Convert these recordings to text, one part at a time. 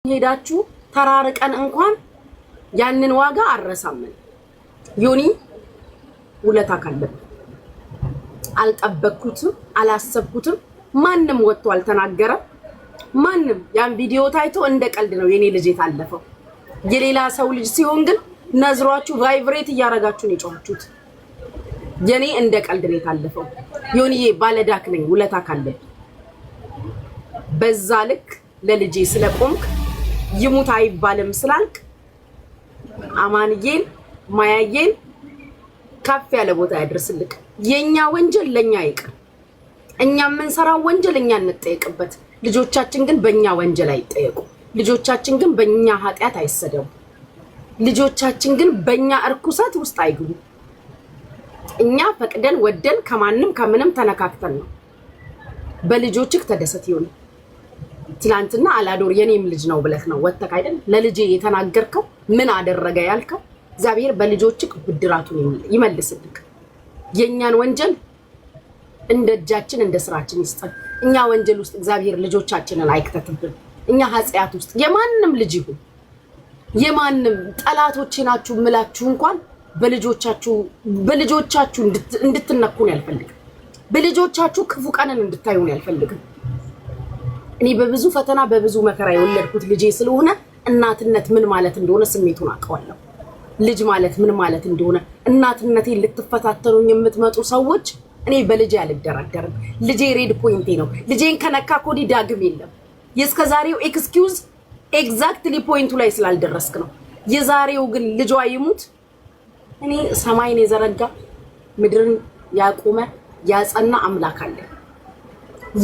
ሄዳችሁ ተራርቀን እንኳን ያንን ዋጋ አረሳምን ዮኒ ውለታ ካለብ አልጠበቅኩትም አላሰብኩትም ማንንም ወጥቶ አልተናገረ ማንንም ያን ቪዲዮ ታይቶ እንደ ቀልድ ነው የኔ ልጅ የታለፈው የሌላ ሰው ልጅ ሲሆን ግን ነዝሯችሁ ቫይብሬት ያያረጋችሁ ነው የጮሃችሁት የኔ እንደ ቀልድ ነው የታለፈው ዮኒዬ ባለዳክ ነኝ ውለታ ካለብ በዛ ልክ ለልጄ ስለቆምክ ይሙት አይባልም ስላልክ አማንዬን ማያዬን ከፍ ያለ ቦታ ያድርስልክ የኛ ወንጀል ለኛ ይቅር እኛ መንሰራው ወንጀል እኛ እንጠየቅበት ልጆቻችን ግን በእኛ ወንጀል አይጠየቁ ልጆቻችን ግን በእኛ ኃጢያት አይሰደው ልጆቻችን ግን በእኛ እርኩሰት ውስጥ አይግቡ እኛ ፈቅደን ወደን ከማንንም ከምንም ተነካክተን ነው በልጆችክ ተደሰት ይሁን ትላንትና አላዶር የኔም ልጅ ነው ብለህ ነው ወጥተህ አይደል ለልጄ የተናገርከው ምን አደረገ ያልከው እግዚአብሔር በልጆችክ ብድራቱን ይመልስልክ የኛን ወንጀል እንደጃችን እንደ ስራችን ይስጠን እኛ ወንጀል ውስጥ እግዚአብሔር ልጆቻችንን አይክተትብን እኛ ኃጢያት ውስጥ የማንንም ልጅ ይሁን የማንንም ጠላቶቼ ናችሁ ምላችሁ እንኳን በልጆቻችሁ እንድትነኩን ያልፈልግ በልጆቻችሁ ክፉ ቀንን እንድታዩን ያልፈልግ እኔ በብዙ ፈተና በብዙ መከራ የወለድኩት ልጄ ስለሆነ እናትነት ምን ማለት እንደሆነ ስሜቱን አቀዋለሁ ልጅ ማለት ምን ማለት እንደሆነ እናትነቴን ልትፈታተኑኝ የምትመጡ ሰዎች እኔ በልጄ አልደራደርም ልጄ ሬድ ፖይንቴ ነው ልጄን ከነካ ኮዲ ዳግም የለም የስከዛሬው ኤክስኪውዝ ኤግዛክትሊ ፖይንቱ ላይ ስላልደረስክ ነው የዛሬው ግን ልጇ ይሙት እኔ ሰማይን የዘረጋ ምድርን ያቆመ ያጸና አምላክ አለ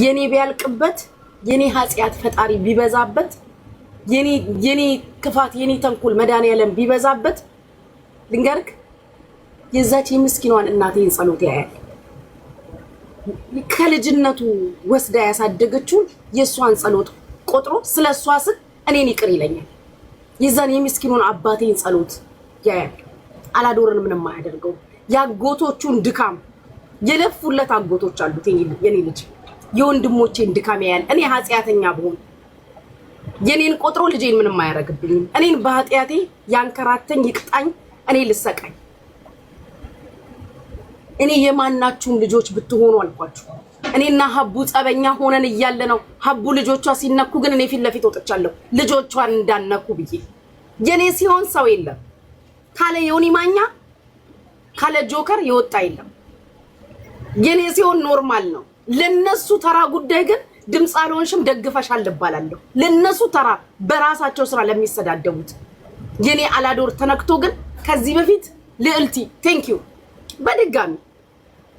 የኔ ቢያልቅበት የኔ ኃጢያት ፈጣሪ ቢበዛበት የኔ ክፋት የኔ ተንኩል መድኃኒዓለም ቢበዛበት ልንገርክ የዛች የምስኪኗን እናቴን ጸሎት ያያል ከልጅነቱ ወስዳ ያሳደገችው የሷን ጸሎት ቆጥሮ ስለሷ ስል እኔን ይቅር ይለኛል የዛን የምስኪኑን አባቴን ጸሎት ያያል አላዶርን ምንም ማያደርገው ያጎቶቹን ድካም የለፉለት አጎቶች አሉት የኔ ልጅ የወንድሞቼን ድካም ያያል እኔ ኃጢያተኛ ብሆን የኔን ቆጥሮ ልጄን ምንም ማያረግብኝ እኔን በኃጢያቴ ያንከራተኝ ይቅጣኝ እኔ ልሰቃይ እኔ የማናችሁም ልጆች ብትሆኑ አልኳችሁ እኔና ሀቡ ጸበኛ ሆነን እያለ ነው ሀቡ ልጆቿ ሲነኩ ግን እኔ ፊት ለፊት ወጥቻለሁ ልጆቿን እንዳነኩ ብዬ የኔ ሲሆን ሰው የለም ካለ ዮኒ ማኛ ካለ ጆከር ይወጣ የለም የኔ ሲሆን ኖርማል ነው ለነሱ ተራ ጉዳይ ግን ድምጽ አልሆንሽም ደግፈሻል ልባላለሁ ለነሱ ተራ በራሳቸው ስራ ለሚሰዳደቡት የኔ አላዶር ተነክቶ ግን ከዚህ በፊት ልዕልቲ ቴንክ ዩ በድጋሚ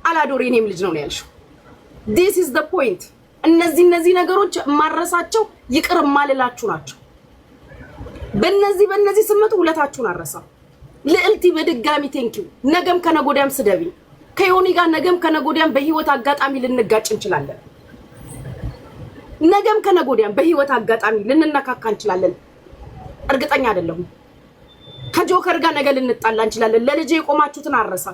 አላዶር የኔም ልጅ ነው ያልሽው this is the point እነዚህ ነገሮች ማረሳቸው ይቅር ማለላችሁ ናቸው በእነዚህ ስመቱ ሁለታችሁን አረሳ ልዕልቲ በድጋሚ ቴንክ ዩ ነገም ከነጎዳም ስደቢ ከዮኒ ጋር ነገም ከነጎዳም በህይወት አጋጣሚ ልንጋጭ እንችላለን ነገም ከነጎዳም በህይወት አጋጣሚ ልንነካካ እንችላለን እርግጠኛ አይደለሁም ከጆከር ጋር ነገ ልንጣላ እንችላለን ለልጄ የቆማችሁትን አረሳ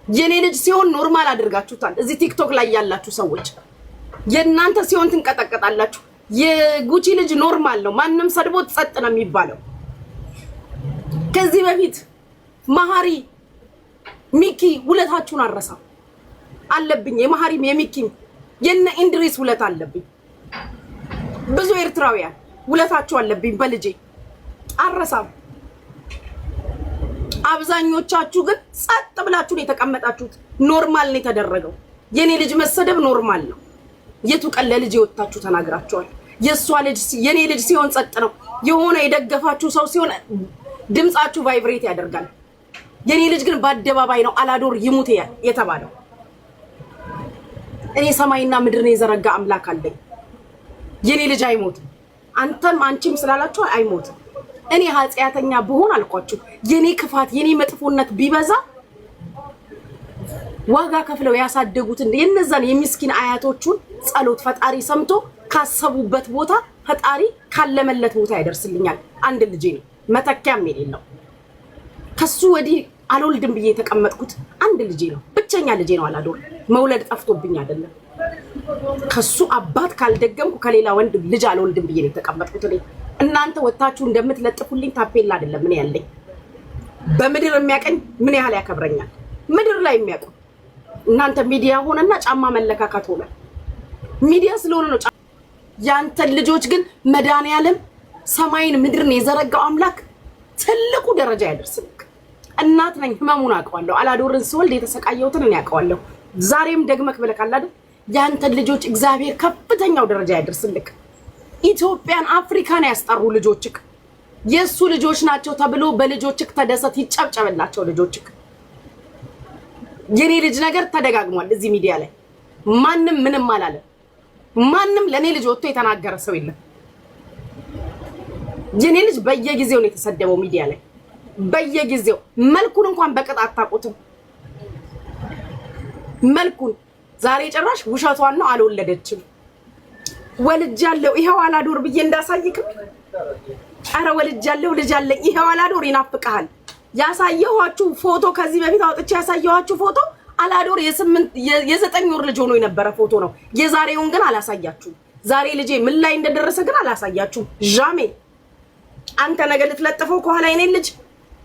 የኔ ልጅ ሲሆን ኖርማል አድርጋችሁታል እዚህ ቲክቶክ ላይ ያላችሁ ሰዎች የናንተ ሲሆን ትንቀጠቀጣላችሁ የጉቺ ልጅ ኖርማል ነው ማንንም ሰድቦት ጸጥ ነው የሚባለው ከዚህ በፊት ማሃሪ ሚኪ ውለታችሁን አረሳ አለብኝ የማሃሪም የሚኪም የነ ኢንድሪስ ውለታ አለብኝ ብዙ ኤርትራውያን ውለታችሁ አለብኝ በልጄ አረሳም አብዛኞቻችሁ ግን ጸጥ ብላችሁ ነው የተቀመጣችሁት ኖርማል ነው የተደረገው የኔ ልጅ መሰደብ ኖርማል ነው የቱ ቀን ለልጄ ወጣችሁ ተናግራችኋል የሷ ልጅ የኔ ልጅ ሲሆን ጸጥ ነው የሆነ የደገፋችሁ ሰው ሲሆን ድምጻችሁ ቫይብሬት ያደርጋል የኔ ልጅ ግን በአደባባይ ነው አላዶር ይሙት የተባለው እኔ ሰማይና ምድርን የዘረጋ አምላክ አለኝ የኔ ልጅ አይሞት አንተም አንቺም ስላላችሁ አይሞት እኔ ኃጢያተኛ ብሆን አልቋችሁ የኔ ክፋት የኔ መጥፎነት ቢበዛ ዋጋ ከፍለው ያሳደጉትን የነዛን የምስኪን አያቶቹን ጸሎት ፈጣሪ ሰምቶ ካሰቡበት ቦታ ፈጣሪ ካለመለት ቦታ ያደርስልኛል አንድ ልጅ ነው መተኪያም የሌለው ከሱ ወዲህ አልወልድም ብዬ የተቀመጥኩት አንድ ልጅ ነው ብቸኛ ልጅ ነው አላዶር መውለድ ጠፍቶብኝ አይደለም ከሱ አባት ካልደገምኩ ከሌላ ወንድ ልጅ አልወልድም ብዬ የተቀመጥኩት እኔ እናንተ ወጣችሁ እንደምትለጥፉልኝ ታፔላ አይደለም ምን ያለኝ በምድር የሚያቀኝ ምን ያህል ያከብረኛል ምድር ላይ የሚያቁ እናንተ ሚዲያ ሆነና ጫማ መለካካት ሆነ ሚዲያ ስለሆነ ነው ያንተ ልጆች ግን መድኃኒዓለም ሰማይን ምድርን የዘረጋው አምላክ ትልቁ ደረጃ ያደርስልክ እናት ነኝ ህመሙን አውቀዋለሁ አላዶርን ስወልድ የተሰቃየሁትን እኔ አውቀዋለሁ ዛሬም ደግመክ ብለካል አይደል ያንተ ልጆች እግዚአብሔር ከፍተኛው ደረጃ ያደርስልክ ኢትዮጵያን አፍሪካን ያስጠሩ ልጆችክ የሱ ልጆች ናቸው ተብሎ በልጆችክ ተደሰት ይጨብጨብላቸው ልጆችክ የኔ ልጅ ነገር ተደጋግሟል እዚህ ሚዲያ ላይ ማንንም ምንም አላለ ማንንም ለኔ ልጅ ወጥቶ የተናገረ ሰው የለም የኔ ልጅ በየጊዜው ነው የተሰደበው ሚዲያ ላይ በየጊዜው መልኩን እንኳን በቅጣት ታቆቱም መልኩን ዛሬ ጭራሽ ውሸቷን ነው አልወለደችም ወልጃለሁ ይሄው አላዶር ብዬ እንዳሳይክ አረ ወልጃለሁ ልጅ አለኝ ይሄው አላዶር ይናፍቃል ያሳየኋችሁ ፎቶ ከዚህ በፊት አውጥቼ ያሳየኋችሁ ፎቶ አላዶር የ9 ወር ልጅ ሆኖ የነበረ ፎቶ ነው የዛሬውን ግን አላሳያችሁ ዛሬ ልጄ ምን ላይ እንደደረሰ ግን አላሳያችሁ ጃሜ አንተ ነገ ልትለጥፈው ከኋላ የኔ ልጅ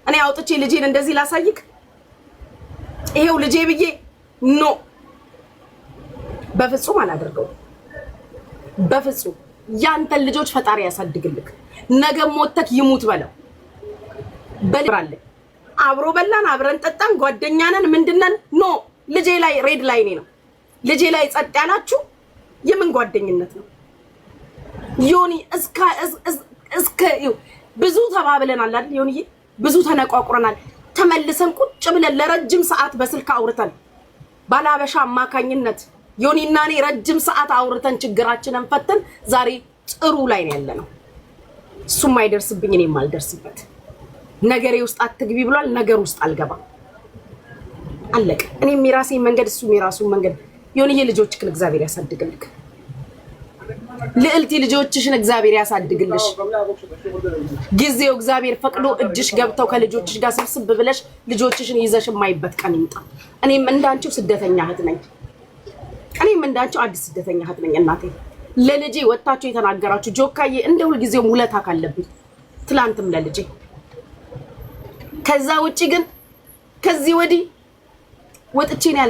እኔ አውጥቼ ልጄን እንደዚህ ላሳይክ ይሄው ልጄ ብዬ ኖ በፍጹም አላደርገው በፍጹም ያንተ ልጆች ፈጣሪ ያሳድግልክ ነገ ሞተክ ይሙት በለው በልራለ አብሮ በላን አብረን ጠጣን ጓደኛ ነን ምንድነን ኖ ልጄ ላይ ሬድ ላይ ነው ልጄ ላይ ጸጥ ያላችሁ የምን ጓደኝነት ነው ዮኒ እስከ ብዙ ተባብለናል አይደል ዮኒ ብዙ ተነቋቁረናል ተመልሰን ቁጭ ብለን ለረጅም ሰዓት በስልክ አውርተን ባላበሻ አማካኝነት ዮኒና እኔ ረጅም ሰዓት አውርተን ችግራችንን ፈተን ዛሬ ጥሩ ላይ ነው ያለነው እሱም አይደርስብኝ እኔም አልደርስበት ነገሬ ውስጥ አትግቢ ብሏል ነገር ውስጥ አልገባም አለቀ እኔም የራሴን መንገድ እሱም የራሱን መንገድ ዮኒዬ ልጆችክን እግዚአብሔር ያሳድግልክ ልዕልቲ ልጆችሽን እግዚአብሔር ያሳድግልሽ ጊዜው እግዚአብሔር ፈቅዶ እጅሽ ገብተው ከልጆችሽ ጋር ስብስብ ብለሽ ልጆችሽን ይዘሽ የማይበት ቀን ይምጣ እኔም እንዳንቺው ስደተኛ እህት ነኝ እኔም እንዳንቺው አዲስ ስደተኛ እህት ነኝ እናቴ ለልጄ ወጣችሁ የተናገራችሁ ጆካዬ እንደ ሁሉ ጊዜው ሙለታ ካለብኝ ትላንትም ለልጄ ከዛ ውጪ ግን ከዚህ ወዲህ ወጥቼ ነው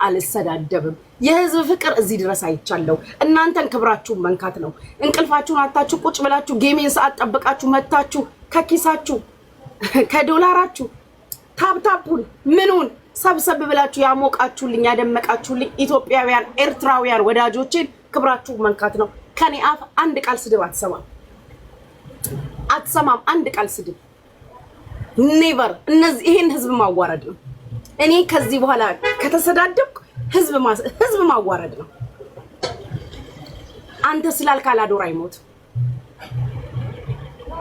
አልሰዳደብም የህዝብ ፍቅር እዚህ ድረስ አይቻለሁ እናንተን ክብራችሁን መንካት ነው እንቅልፋችሁን አጣችሁ ቁጭ ብላችሁ ጌሜን ሰዓት ጠብቃችሁ መታችሁ ከኪሳችሁ ከዶላራችሁ ታፕታፑን ምኑን ሰብሰብ ብላችሁ ያሞቃችሁልኝ ያደመቃችሁልኝ ኢትዮጵያውያን ኤርትራውያን ወዳጆቼን ክብራችሁን መንካት ነው ከኔ አፍ አንድ ቃል ስድብ አትሰማም አንድ ቃል ስድብ ኔቨር እነዚህ ይሄን ህዝብ ማዋረድ ነው እኔ ከዚህ በኋላ ከተሰዳደብኩ ህዝብ ማዋረድ ነው አንተ ስላልክ አላዶር አይሞት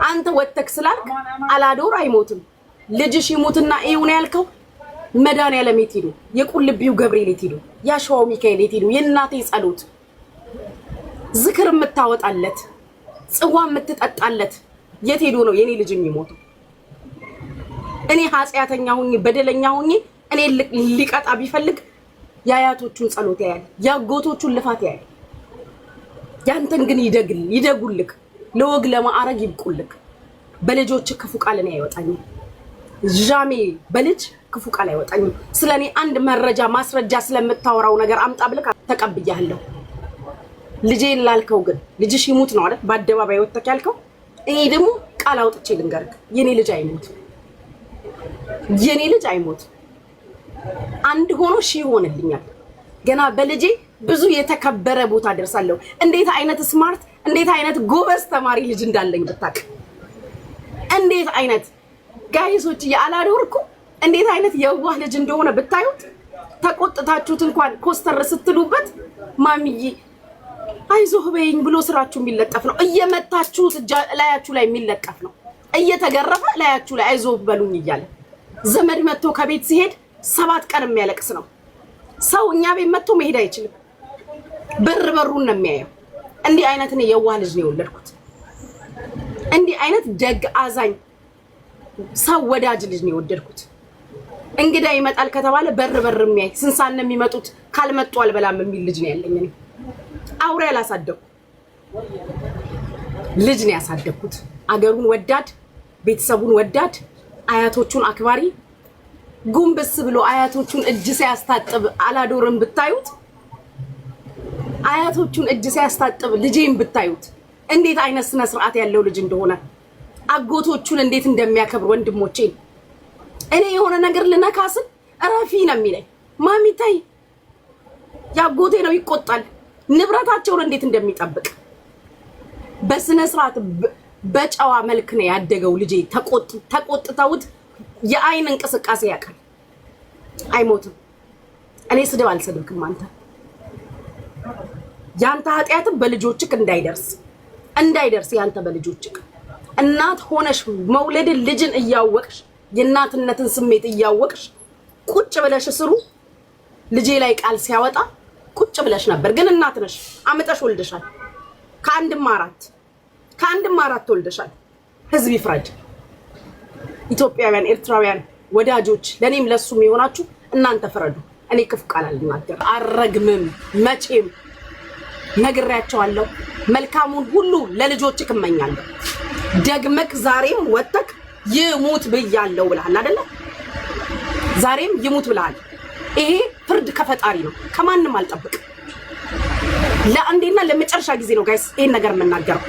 አንተ ወተክ ስላልክ አላዶር አይሞትም ልጅሽ ይሞትና ይሁን ያልከው መድኃኒዓለም የት ሄዱ የቁልቢው ገብርኤል የት ሄዱ ያሸዋው ሚካኤል የት ሄዱ የእናቴ ጸሎት ዝክር የምታወጣለት ጽዋ የምትጠጣለት የት ሄዱ ነው የኔ ልጅ የሚሞቱ እኔ ኃጢአተኛ ሁኝ በደለኛ ሁኝ እኔ ሊቀጣ ቢፈልግ ያያቶቹን ጸሎት ያያል ያጎቶቹን ልፋት ያያል ያንተን ግን ይደጉልክ ለወግ ለማዕረግ ይብቁልክ በልጆች ክፉ ቃል ነው አይወጣኝ ጃሜ በልጅ ክፉ ቃል አይወጣኝ ስለኔ አንድ መረጃ ማስረጃ ስለምታወራው ነገር አምጣ ብለክ ተቀብያለሁ ልጄን ላልከው ግን ልጅሽ ይሙት ነው አይደል በአደባባይ ወጥተክ ያልከው እኔ ደግሞ ቃል አውጥቼ ልንገርክ የኔ ልጅ አይሞት አንድ ሆኖ ሺ ሆነልኛል ገና በልጄ ብዙ የተከበረ ቦታ ደርሳለሁ እንዴት አይነት ስማርት እንዴት አይነት ጎበዝ ተማሪ ልጅ እንዳለኝ ብታውቅ እንዴት አይነት ጋይሶች ያላዶርኩ እንዴት አይነት የዋህ ልጅ እንደሆነ ብታዩት ተቆጥታችሁት እንኳን ኮስተር ስትሉበት ማሚዬ አይዞህ በይኝ ብሎ ስራችሁ የሚለጠፍ ነው እየመታችሁት ላያችሁ ላይ የሚለቀፍ ነው እየተገረፈ ላያችሁ ላይ አይዞህ በሉኝ እያለ ዘመድ መጥቶ ከቤት ሲሄድ 7 ቀን የሚያለቅስ ነው ሰው እኛ ቤት መጥቶ መሄድ አይችልም በሩን ነው የሚያየው እንዲህ አይነት ነው የዋህ ልጅ ነው የወለድኩት እንዲህ አይነት ደግ አዛኝ ሰው ወዳጅ ልጅ ነው የወለድኩት እንግዳ ይመጣል ከተባለ በር የሚያይ ስንሳን ነው የሚመጡት ካልመጡ አልበላም የሚል ልጅ ነው ያለኝ እኔ አውሬ አላሳደኩ ልጅ ነው ያሳደግኩት። አገሩን ወዳድ፣ ቤተሰቡን ወዳድ፣ አያቶቹን አክባሪ፣ ጉንብስ ብሎ አያቶቹን እጅ ሲያስታጥብ አላዶርን ብታዩት፣ አያቶቹን እጅ ሲያስታጥብ ልጄን ብታዩት እንዴት አይነት ስነ ስርዓት ያለው ልጅ እንደሆነ፣ አጎቶቹን እንዴት እንደሚያከብር ወንድሞቼን። እኔ የሆነ ነገር ልነካስል እረፊ ነው የሚለኝ። ማሚታይ ያጎቴ ነው ይቆጣል። ንብረታቸውን እንዴት እንደሚጠብቅ በስነ ስርዓት በጨዋ መልክ ነው ያደገው ልጄ። ተቆጥተውት የአይን እንቅስቃሴ ያውቃል። አይሞትም። እኔ ስድብ አልሰድብክም። ያንተ ኃጢአትም በልጆችክ እንዳይደርስ ያንተ በልጆችክ እናት ሆነሽ መውለድን ልጅን እያወቅሽ የእናትነትን ስሜት እያወቅሽ ቁጭ ብለሽ ስሩ ልጄ ላይ ቃል ሲያወጣ ቁጭ ብለሽ ነበር። ግን እናት ነሽ፣ አመጣሽ ወልደሻል። ከአንድም አራት ወልደሻል። ህዝብ ይፍረድ። ኢትዮጵያውያን ኤርትራውያን ወዳጆች ለኔም ለሱም የሆናችሁ እናንተ ፍረዱ። እኔ ክፉ ቃል አልናገርም፣ አልረግምም። መቼም ነግሬያቸዋለሁ። መልካሙን ሁሉ ለልጆችክ እመኛለሁ። ደግመክ ዛሬም ወጥተክ ይሙት ብያለሁ ብለሃል አይደለ? ዛሬም ይሙት ብለሃል። ይሄ ፍርድ ከፈጣሪ ነው፣ ከማንም አልጠብቅም። ለአንዴና ለመጨረሻ ጊዜ ነው ጋይስ ይሄን ነገር የምናገረው።